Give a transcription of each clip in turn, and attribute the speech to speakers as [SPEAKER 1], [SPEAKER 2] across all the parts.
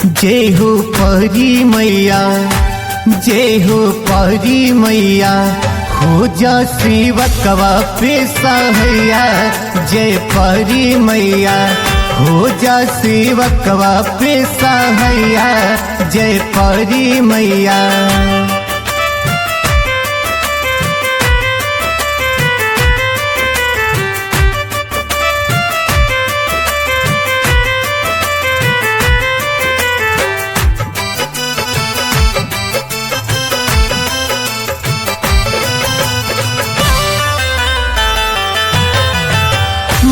[SPEAKER 1] जय हो परी मैया, जय हो परी मैया, हो जा सेवकवा पे सहैया। जय परी मैया, हो जा सेवकवा पे सहैया। जय परी मैया।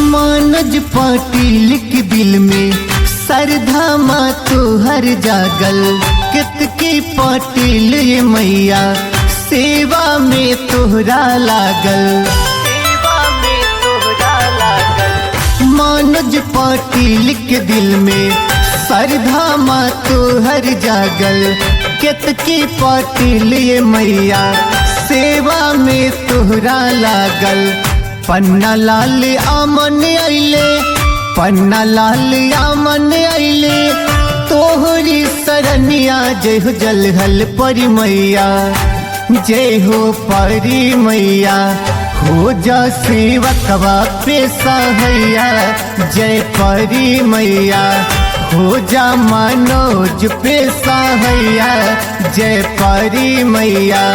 [SPEAKER 1] मनोज पाटिल के दिल में श्रद्धा माँ तोहर जागल। कितकी पाटिल ये मैया सेवा में तोहरा लागल, सेवा में तोहरा लागल। मनोज पाटिल के दिल में श्रद्धा माँ तोहर जागल। कितकी पाटिल ये मैया सेवा में तोहरा लागल। पन्ना लाल आमन आइले, पन्ना लाल आमन आइले, तोहरी सरनिया। जय हो जलहल परी मैया, जय हो परी मैया, हो जा सेवकवा पे सहैया। जय परी मैया, हो जा मनोज पे सहैया। जय परी मैया।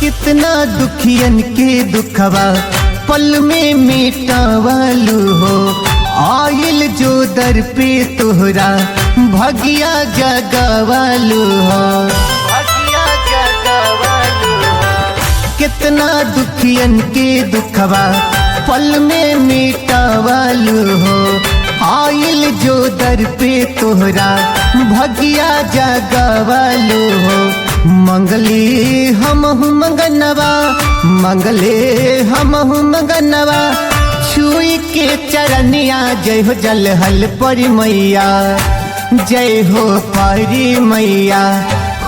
[SPEAKER 1] कितना दुखियन के दुखवा पल में मिटावालू हो। आयल जो दर पे तोहरा भगिया जगावालू हो, भगिया जगावालू हो। कितना दुखियन के दुखवा पल में मिटावालू हो। आयल जो दर पे तोहरा भगिया जगावालू हो। मंगले हमहु मंगनवा, मंगले हमहु मंगनवा, छुई के चरनिया। जय हो जलहल परी मैया, जय हो परी मैया,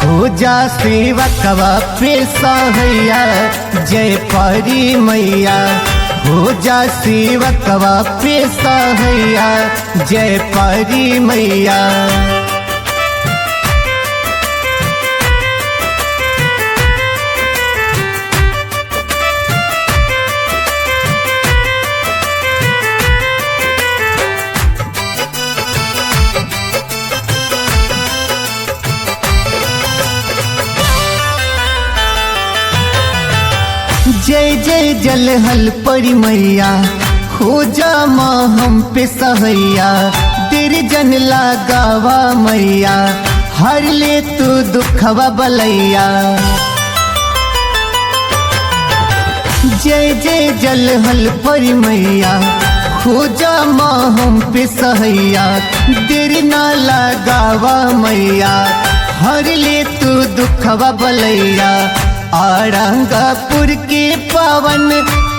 [SPEAKER 1] हो जा सेवकवा पे सहैया। जय परी मैया, हो जा सेवकवा पे सहैया। जय परी मैया। जय जय जलहल परी मैया, हो जा माँ हम पे सहैया। देर जन लगावा मैया, हर ले तू दुखवा बलैया। जय जय जलहल परी मैया, हो जा माँ हम पे सहैया। देर ना लगावा मैया, हर ले तू दुखवा बलैया। औरंगापुर के पावन,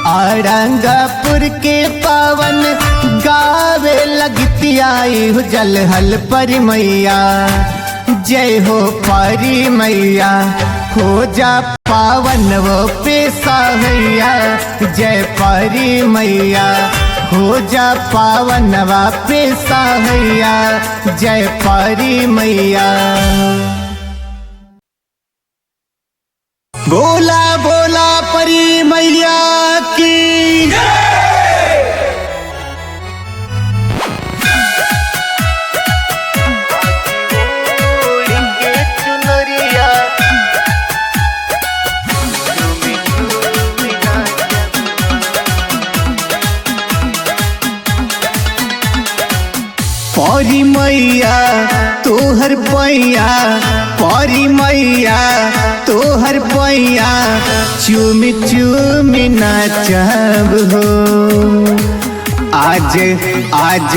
[SPEAKER 1] औरंगापुर के पावन, गावे लगती आई हो जलहल परी मैया। जय हो परी मैया, हो जा पावन वो पे सहैया। जय परी मैया, हो जा पावन वा पे सहैया। जय परी मैया। बोला बोला परी मैया की परी मैया तोहर पैया, परी मैया तोहर पैया, चूमी चूमी नाचब हो। आज आज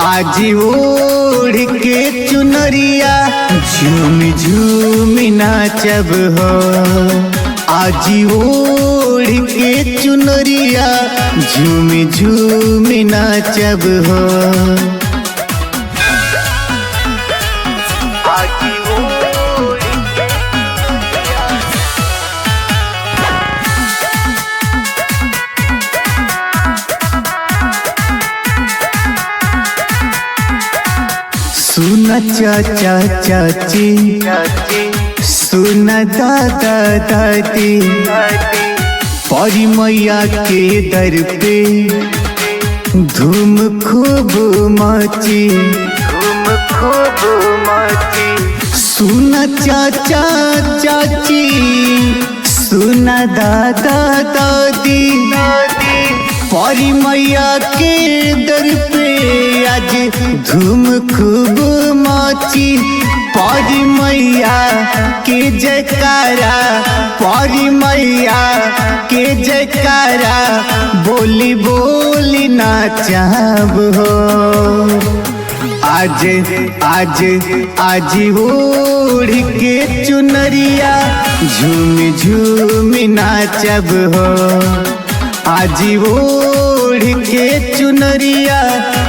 [SPEAKER 1] आज ओढ़ के चुनरिया, झूमी झूमी नाचब हो। आज ओढ़ के चुनरिया, झूम झूम नाचब हो। सुना चाचा चाची सुना दादा दादी परी मैया के दर पे धूम खूब मची। सुना चाचा चाची सुना दादा दादी परी मैया के दर पे आज धूम खूब मची। परी मैया के जयकारा परी मैया के जयकारा बोली बोली नाचब हो। आज आज आज ओढ़ के चुनरिया झूम झूम नाचब हो। आज ओढ़ के चुनरिया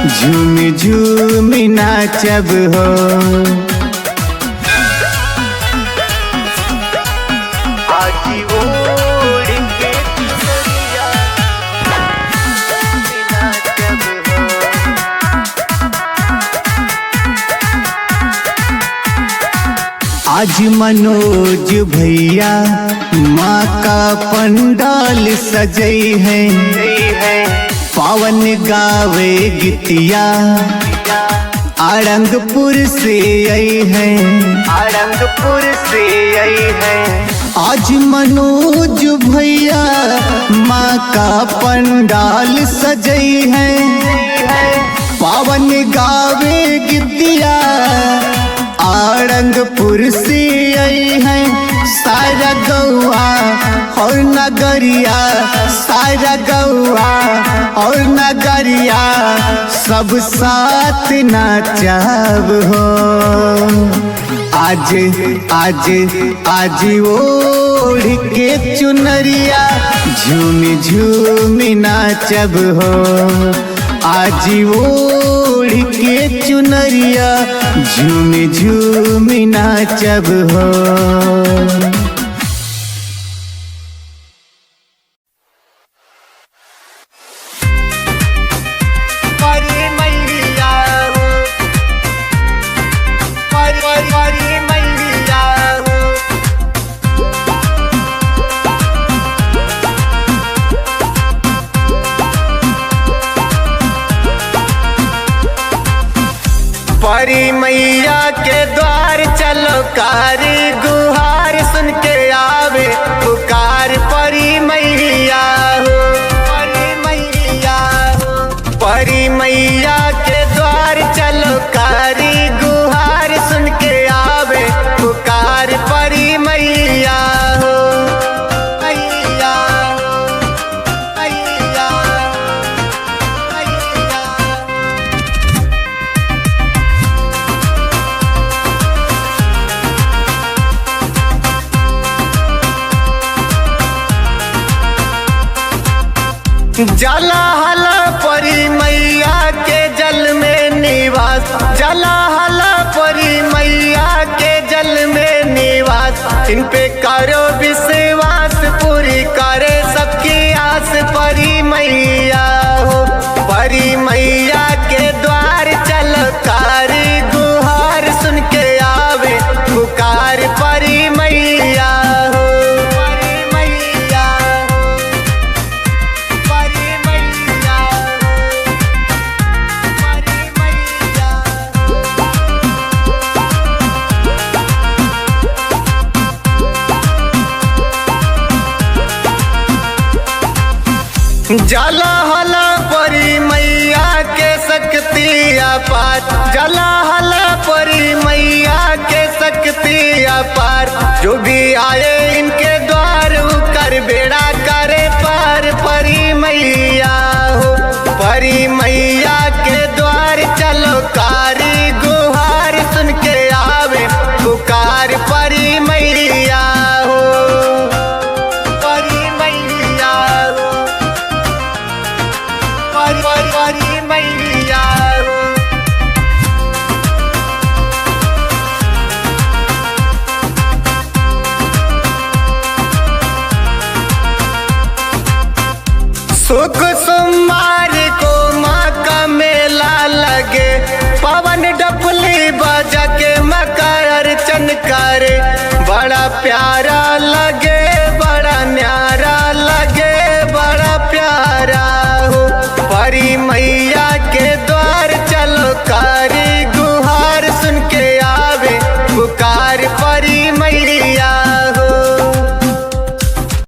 [SPEAKER 1] झूम झूम नाचब हो। आज मनोज भैया माँ का पंडाल सजई है। पावन गावे गीतिया आरंगपुर से आई है। आज मनोज भैया माँ का पंडाल सजई है। पावन गावे गीतिया आरंगपुर से आई है। सारा गौआ और नगरिया सारा गौआ और नगरिया सब साथ नाचब हो। आज आज आज ओढ़ के चुनरिया झूम झूम नाचब हो। आज ओढ़ के चुनरिया झूम झूम नाचब हो।
[SPEAKER 2] परी मैया के द्वार चलो कारी गुहार सुन के आवे पुकार। परी मैया हो परी मैया हो परी मैया के द्वार चलो कारी गुहार सुन के आवे पुकार। परी मैया हो मैया मैया जला हला परी मैया के जल में निवास। जला हला परी मैया के जल में निवास। इन पे करो विश्वास पूरी करे सबकी आस। परी मैया हो परी मैया के द्वार चलो कारी गुहार सुन के आवे पुकार। परी मैया हो परी मैया जला हला परी मैया के शक्ति अपार। जला हला परी मैया के शक्ति अपार। जो भी आए इनके द्वार कर बेड़ा करे पार। परी मैया हो परी मैया के द्वार चलो कारी गुहार सुन के आवे पुकार। परी मैया हो परी मैया हो सुख सुम्मा